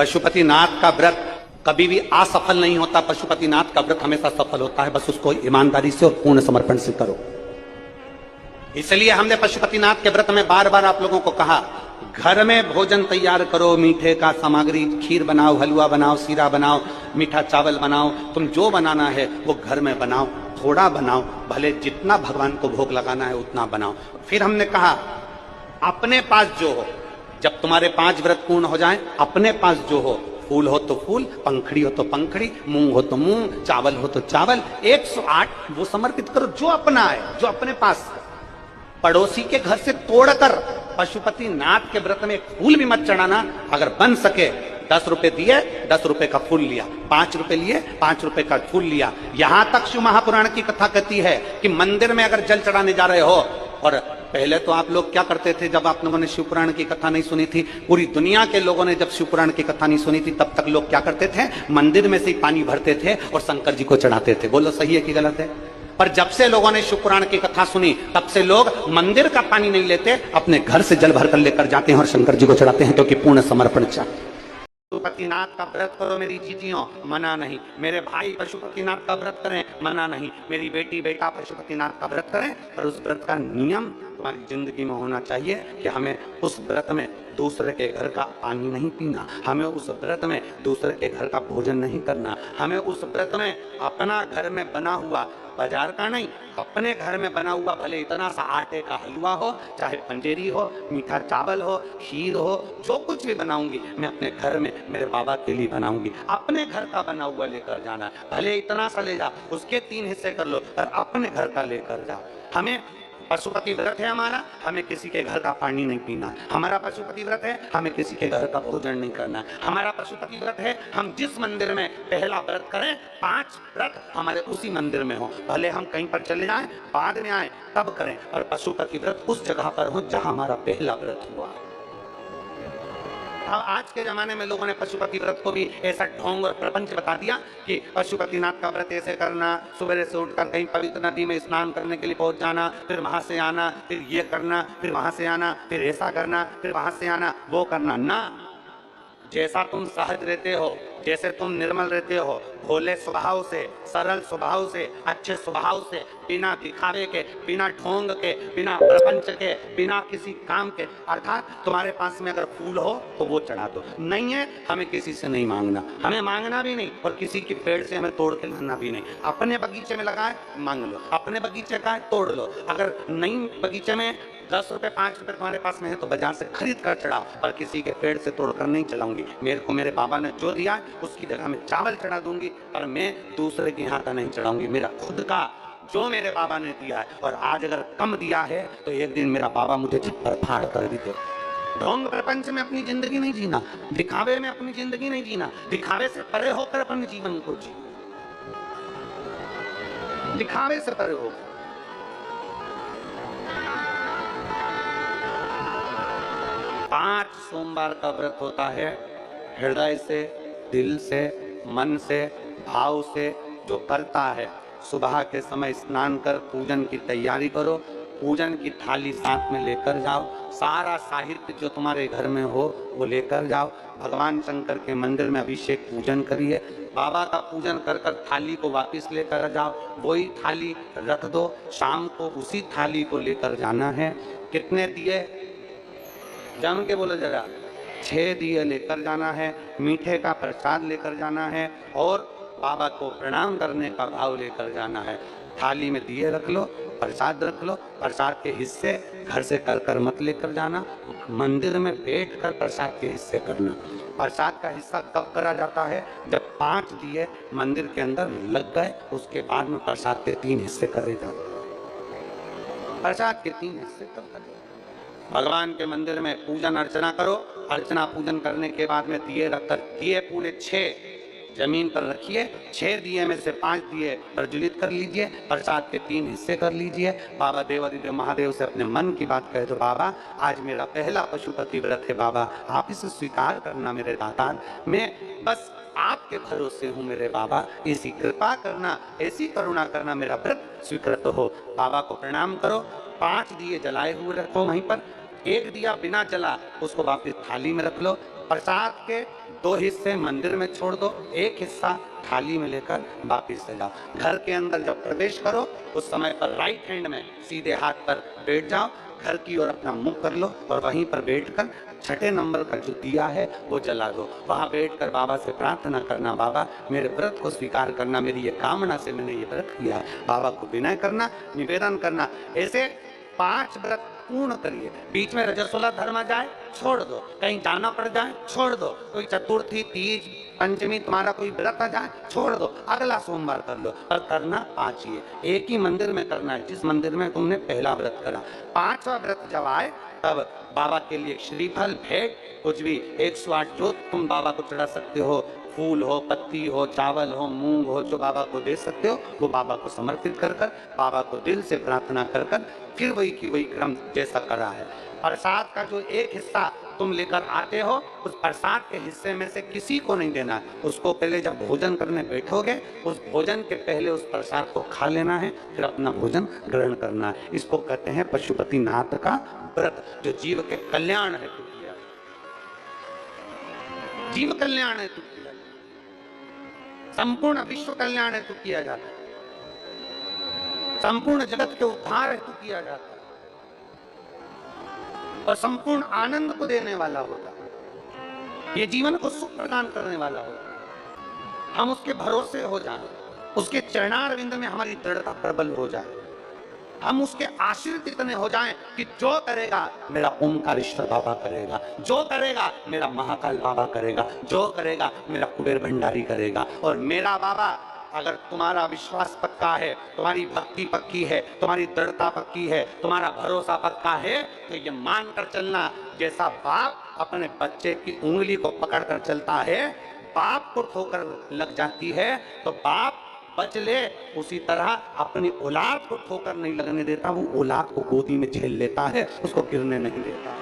पशुपतिनाथ का व्रत कभी भी असफल नहीं होता। पशुपतिनाथ का व्रत हमेशा सफल होता है, बस उसको ईमानदारी से और पूर्ण समर्पण से करो। इसलिए हमने पशुपतिनाथ के व्रत में बार बार आप लोगों को कहा, घर में भोजन तैयार करो, मीठे का सामग्री, खीर बनाओ, हलवा बनाओ, सीरा बनाओ, मीठा चावल बनाओ, तुम जो बनाना है वो घर में बनाओ, थोड़ा बनाओ, भले जितना भगवान को भोग लगाना है उतना बनाओ। फिर हमने कहा, अपने पास जो हो, जब तुम्हारे 5 व्रत पूर्ण हो जाएं, अपने पास जो हो, फूल हो तो फूल, पंखड़ी हो तो पंखड़ी, मूंग हो तो मूंग, चावल हो तो चावल, 108 वो समर्पित करो, जो अपना है, जो अपने पास। पड़ोसी के घर से तोड़कर पशुपतिनाथ के व्रत में एक फूल भी मत चढ़ाना। अगर बन सके 10 रुपए दिए, 10 रुपए का फूल लिया, 5 रुपए लिए, 5 रुपए का फूल लिया। यहां तक शिव महापुराण की कथा कहती है कि मंदिर में अगर जल चढ़ाने जा रहे हो, और पहले तो आप लोग क्या करते थे, जब आप लोगों ने शिवपुराण की कथा नहीं सुनी थी, पूरी दुनिया के लोगों ने जब शिवपुराण की कथा नहीं सुनी थी, तब तक लोग क्या करते थे, मंदिर में से ही पानी भरते थे और शंकर जी को चढ़ाते थे। बोलो सही है कि गलत है? पर जब से लोगों ने शिवपुराण की कथा सुनी, तब से लोग मंदिर का पानी नहीं लेते, अपने घर से जल भरकर लेकर जाते हैं और शंकर जी को चढ़ाते हैं, क्योंकि पूर्ण समर्पण चाहिए। पशुपतिनाथ का व्रत करो मेरी जीजियों, मना नहीं। मेरे भाई पशुपतिनाथ का व्रत करें, मना नहीं। मेरी बेटी बेटा पशुपतिनाथ का व्रत करें, पर उस व्रत का नियम तुम्हारी जिंदगी में होना चाहिए कि हमें उस व्रत में दूसरे के घर का पानी नहीं पीना, हमें उस व्रत में दूसरे के घर का भोजन नहीं करना, हमें उस व्रत में अपना घर में बना हुआ, बाजार का नहीं, अपने घर में बना हुआ, भले इतना सा आटे का हलवा हो, चाहे पंजेरी हो, मीठा चावल हो, खीर हो, जो कुछ भी बनाऊंगी मैं अपने घर में मेरे बाबा के लिए बनाऊंगी। अपने घर का बना हुआ लेकर जाना, भले इतना सा ले जा, उसके 3 हिस्से कर लो, पर अपने घर का लेकर जाओ। हमें पशुपति व्रत है हमारा, हमें किसी के घर का पानी नहीं पीना। हमारा पशुपति व्रत है, हमें किसी के घर का भोजन नहीं करना। हमारा पशुपति व्रत है, हम जिस मंदिर में पहला व्रत करें, 5 व्रत हमारे उसी मंदिर में हो, भले हम कहीं पर चले जाएं, बाद में आए, तब करें, और पशुपति व्रत उस जगह पर हो जहां हमारा पहला व्रत हुआ। अब आज के जमाने में लोगों ने पशुपति व्रत को भी ऐसा ढोंग और प्रपंच बता दिया कि पशुपतिनाथ का व्रत ऐसे करना, सुबह से उठकर कहीं पवित्र नदी में स्नान करने के लिए पहुंच जाना, फिर वहां से आना, फिर ये करना, फिर वहां से आना, फिर ऐसा करना, फिर वहां से आना, वो करना ना। जैसा तुम सहज रहते हो, जैसे तुम निर्मल रहते हो, भोले स्वभाव से, सरल स्वभाव से, अच्छे स्वभाव से, बिना दिखावे के, बिना ढोंग के, बिना प्रपंच के, बिना किसी काम के, अर्थात तुम्हारे पास में अगर फूल हो तो वो चढ़ा दो। नहीं है, हमें किसी से नहीं मांगना, हमें मांगना भी नहीं, और किसी के पेड़ से हमें तोड़ के लाना भी नहीं। अपने बगीचे में लगाए मांग लो, अपने बगीचे का है तोड़ लो। अगर नहीं बगीचे में 10 रुपए 5 रुपए तुम्हारे पास में है तो बाजार से खरीद कर चढ़ाओ, पर किसी के पेड़ से तोड़कर नहीं चढ़ाऊंगी। मेरे को मेरे बाबा ने जो दिया उसकी जगह में चावल चढ़ा दूंगी, पर मैं दूसरे के यहाँ का नहीं चढ़ाऊंगी। मेरा खुद का जो मेरे बाबा ने दिया है, और आज अगर कम दिया है तो एक दिन मेरा बाबा मुझे चित्तर फाड़ कर भी दे। ढोंग प्रपंच में अपनी जिंदगी नहीं जीना, दिखावे में अपनी जिंदगी नहीं जीना, दिखावे से परे होकर अपने जीवन को जी, दिखावे से परे होकर। 5 सोमवार का व्रत होता है, हृदय से, दिल से, मन से, भाव से जो करता है, सुबह के समय स्नान कर पूजन की तैयारी करो, पूजन की थाली साथ में लेकर जाओ, सारा साहित्य जो तुम्हारे घर में हो वो लेकर जाओ, भगवान शंकर के मंदिर में अभिषेक पूजन करिए, बाबा का पूजन कर कर थाली को वापस लेकर जाओ, वही थाली रख दो, शाम को उसी थाली को लेकर जाना है। कितने दिए जान के बोलो जरा, 6 दिए लेकर जाना है, मीठे का प्रसाद लेकर जाना है, और बाबा को प्रणाम करने का भाव लेकर जाना है। थाली में दिए रख लो, प्रसाद रख लो, प्रसाद के हिस्से घर से कर कर मत लेकर जाना, मंदिर में बैठ कर प्रसाद के हिस्से करना। प्रसाद का हिस्सा कब करा जाता है? जब 5 दिए मंदिर के अंदर लग गए, उसके बाद में प्रसाद के 3 हिस्से करे जाते। प्रसाद के 3 हिस्से कब करे? भगवान के मंदिर में पूजन अर्चना करो, अर्चना पूजन करने के बाद में दिए रखकर, दिए पूरे 6 जमीन पर रखिए, 6 दिए में से 5 दिए प्रज्वलित कर लीजिए, प्रसाद के 3 हिस्से कर लीजिए। बाबा देवादिदेव महादेव से अपने मन की बात कहे, तो बाबा आज मेरा पहला पशुपति व्रत है, बाबा आप इसे स्वीकार करना मेरे दातार, मैं बस आपके भरोसे हूँ मेरे बाबा, ऐसी कृपा करना, ऐसी करुणा करना, मेरा व्रत स्वीकृत हो। बाबा को प्रणाम करो, 5 दिए जलाए हुए रखो वहीं पर, 1 दिया बिना जला उसको वापस थाली में रख लो, प्रसाद के 2 हिस्से मंदिर में छोड़ दो, एक हिस्सा थाली में लेकर वापिस से जाओ। घर के अंदर जब प्रवेश करो उस समय पर राइट हैंड में सीधे हाथ पर बैठ जाओ, घर की ओर अपना मुंह कर लो और वहीं पर बैठकर 6 नंबर का जो दिया है वो जला दो। वहां बैठकर बाबा से प्रार्थना करना, बाबा मेरे व्रत को स्वीकार करना, मेरी ये कामना से मैंने ये व्रत किया है। बाबा को विनय करना, निवेदन करना। ऐसे 5 व्रत पूर्ण करिए। बीच में रजस्वला धर्म आ जाए छोड़ दो, कहीं जाना पड़ जाए छोड़ दो, कोई चतुर्थी तीज पंचमी तुम्हारा कोई व्रत आ जाए छोड़ दो, अगला सोमवार कर लो। पर करना 5 ही है, एक ही मंदिर में करना है जिस मंदिर में तुमने पहला व्रत करा। 5वां व्रत जब आए तब बाबा के लिए श्रीफल भेंट कुछ भी 108 जो तुम बाबा को चढ़ा सकते हो, फूल हो, पत्ती हो, चावल हो, मूंग हो, जो बाबा को दे सकते हो वो बाबा को समर्पित कर कर, बाबा को दिल से प्रार्थना कर कर फिर वही की वही क्रम जैसा करा है। प्रसाद का जो एक हिस्सा तुम लेकर आते हो उस प्रसाद के हिस्से में से किसी को नहीं देना है। उसको पहले जब भोजन करने बैठोगे उस भोजन के पहले उस प्रसाद को खा लेना है, फिर अपना भोजन ग्रहण करना है। इसको कहते हैं पशुपतिनाथ का व्रत, जो जीव के कल्याण हेतु किया, जीव कल्याण हेतु किया, संपूर्ण विश्व कल्याण हेतु किया जाता है, संपूर्ण जगत के उद्धार हेतु किया जाता है और संपूर्ण आनंद को देने वाला होता है। ये जीवन को सुख प्रदान करने वाला होता है। हम उसके भरोसे हो जाएं, उसके चरणारविंद में हमारी दृढ़ता प्रबल हो जाए, हम उसके आश्रित इतने हो जाएं कि जो करेगा मेरा ओमकारेश्वर बाबा करेगा, जो करेगा मेरा महाकाल बाबा करेगा, जो करेगा मेरा कुबेर भंडारी करेगा। और मेरा बाबा, अगर तुम्हारा विश्वास पक्का है, तुम्हारी भक्ति पक्की है, तुम्हारी दृढ़ता पक्की है, तुम्हारा भरोसा पक्का है, तो ये मान कर चलना, जैसा बाप अपने बच्चे की उंगली को पकड़ कर चलता है, बाप को ठोकर लग जाती है तो बाप बच ले, उसी तरह अपनी औलाद को ठोकर नहीं लगने देता, वो औलाद को गोदी में झेल लेता है, उसको गिरने नहीं देता।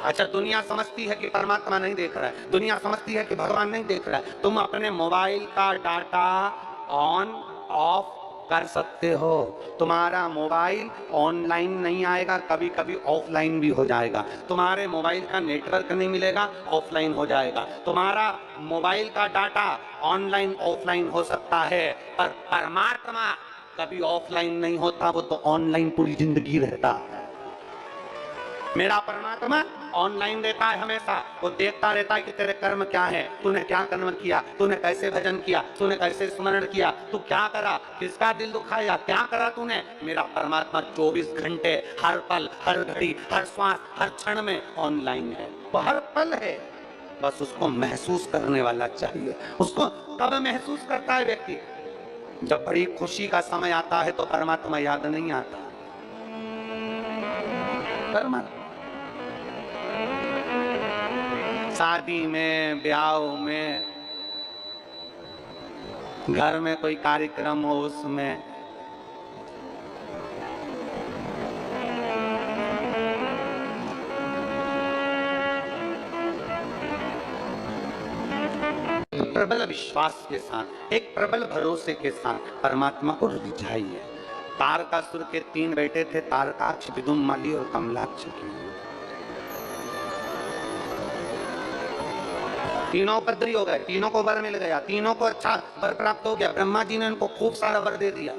अच्छा, दुनिया समझती है कि परमात्मा नहीं देख रहा है, दुनिया समझती है कि भगवान नहीं देख रहा है। तुम अपने मोबाइल का डाटा ऑन ऑफ कर सकते हो। तुम्हारा मोबाइल ऑनलाइन नहीं आएगा, कभी कभी ऑफलाइन भी हो जाएगा। तुम्हारे मोबाइल का नेटवर्क नहीं मिलेगा, ऑफलाइन हो जाएगा। तुम्हारा मोबाइल का डाटा ऑनलाइन ऑफलाइन हो सकता है, पर परमात्मा कभी ऑफलाइन नहीं होता, वो तो ऑनलाइन पूरी जिंदगी रहता है। मेरा परमात्मा ऑनलाइन रहता है हमेशा, वो देखता रहता है कि तेरे कर्म क्या है, तूने क्या कर्म किया, तूने कैसे भजन किया, तूने कैसे स्मरण किया, तू क्या करा, किसका दिल दुखाया, क्या करा तूने। मेरा परमात्मा 24 घंटे हर पल हर घड़ी हर श्वास हर क्षण में ऑनलाइन है, वो हर पल है, बस उसको महसूस करने वाला चाहिए। उसको कब महसूस करता है व्यक्ति, जब बड़ी खुशी का समय आता है तो परमात्मा याद नहीं आता। परमात्मा शादी में, ब्याह में, घर में कोई कार्यक्रम हो उसमें प्रबल विश्वास के साथ, एक प्रबल भरोसे के साथ परमात्मा को रिझाइए। तारकासुर के 3 बेटे थे, तारकाक्ष, विदुमाली और कमलाक्ष। तीनों उपद्री हो गए, तीनों को वर मिल गया, तीनों को अच्छा वर प्राप्त हो गया। ब्रह्मा जी ने उनको खूब सारा वर दे दिया,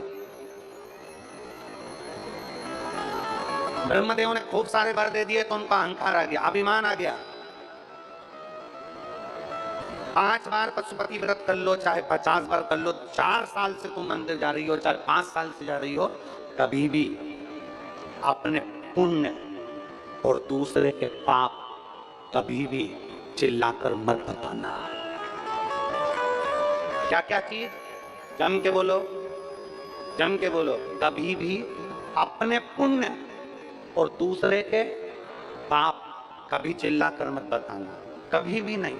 ब्रह्मदेव ने खूब सारे वर दे दिए तो उनका अहंकार आ गया, अभिमान आ गया। 5 बार पशुपति व्रत कर लो, चाहे 50 बार कर लो, 4 साल से तुम मंदिर जा रही हो, चाहे 5 साल से जा रही हो, कभी भी अपने पुण्य और दूसरे के पाप कभी भी चिल्लाकर मत बताना। क्या क्या चीज, जम के बोलो, जम के बोलो। कभी भी अपने पुण्य और दूसरे के पाप कभी चिल्लाकर मत बताना, कभी भी नहीं।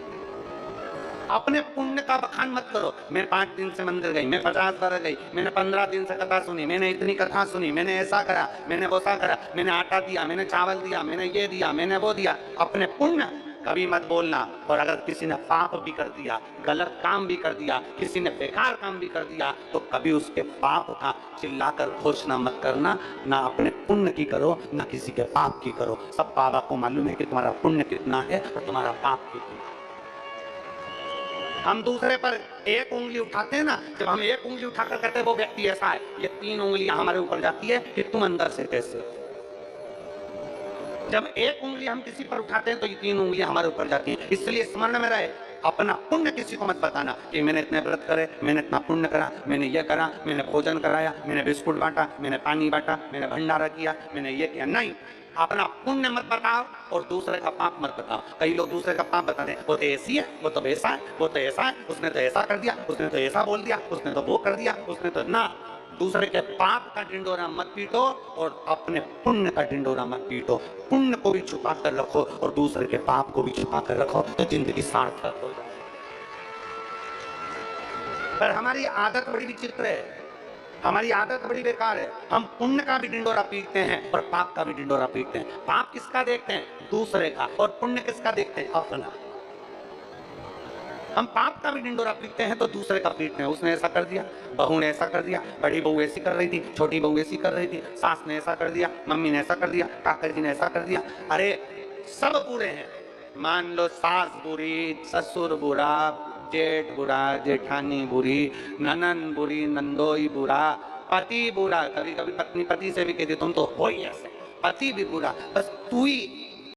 अपने पुण्य का बखान मत करो। मैं 5 दिन से मंदिर गई, मैं 50 बार गई, मैंने 15 दिन से कथा सुनी, मैंने इतनी कथा सुनी, मैंने ऐसा करा, मैंने वैसा करा, मैंने आटा दिया, मैंने चावल दिया, मैंने ये दिया, मैंने वो दिया। अपने पुण्य कभी मत बोलना। और अगर किसी ने पाप भी कर दिया, गलत काम भी कर दिया, किसी ने बेकार काम भी कर दिया, तो कभी उसके पाप का चिल्लाकर घोषणा मत करना। ना अपने पुण्य की करो, ना किसी के पाप की करो। सब बाबा को मालूम है कि तुम्हारा पुण्य कितना है और तुम्हारा पाप कितना है। हम दूसरे पर एक उंगली उठाते हैं ना, जब हम एक उंगली उठाकर कहते हैं वो व्यक्ति ऐसा है, ये 3 उंगलियां हमारे ऊपर जाती है कि तुम अंदर से कैसे। जब एक उंगली हम किसी पर उठाते हैं तो ये 3 उंगलियां हमारे ऊपर जाती हैं। इसलिए स्मरण में रहे, अपना पुण्य किसी को मत बताना कि मैंने इतने व्रत करे, मैंने इतना पुण्य करा, मैंने ये करा, मैंने भोजन कराया, मैंने बिस्कुट बांटा, मैंने पानी बांटा, मैंने भंडारा किया, मैंने ये किया। नहीं, अपना पुण्य मत बताओ और दूसरे का पाप मत बताओ। कई लोग दूसरे का पाप बताते हैं, वो तो ऐसी है, वो तो वैसा है, वो तो ऐसा है, उसने तो ऐसा कर दिया, उसने तो ऐसा बोल दिया, उसने तो वो कर दिया, उसने तो ना। दूसरे के पाप का ढिंडोरा मत पीटो और अपने पुण्य का ढिंडोरा मत पीटो। पुण्य को भी छुपा कर रखो और दूसरे के पाप को भी छुपा कर रखो, तो जिंदगी सार्थक हो जाए। पर हमारी आदत बड़ी विचित्र है, हमारी आदत बड़ी बेकार है। हम पुण्य का भी ढिंडोरा पीटते हैं और पाप का भी ढिंडोरा पीटते हैं। पाप किसका देखते हैं? दूसरे का। और पुण्य किसका देखते हैं? अपना। हम पाप का भी ढिंडोरा पीटते हैं तो दूसरे का पीटते हैं। उसने ऐसा कर दिया, बहू ने ऐसा कर दिया, बड़ी बहू ऐसी कर रही थी, छोटी बहू ऐसी कर रही थी, सास ने ऐसा कर दिया, मम्मी ने ऐसा कर दिया, काका जी ने ऐसा कर दिया। अरे सब बुरे हैं। मान लो सास बुरी, ससुर बुरा, जेठ बुरा, जेठानी बुरी, ननन बुरी, नंदोई बुरा, पति बुरा। कभी कभी पत्नी पति से भी कहती तुम तो हो ही ऐसे, पति भी बुरा, बस तू ही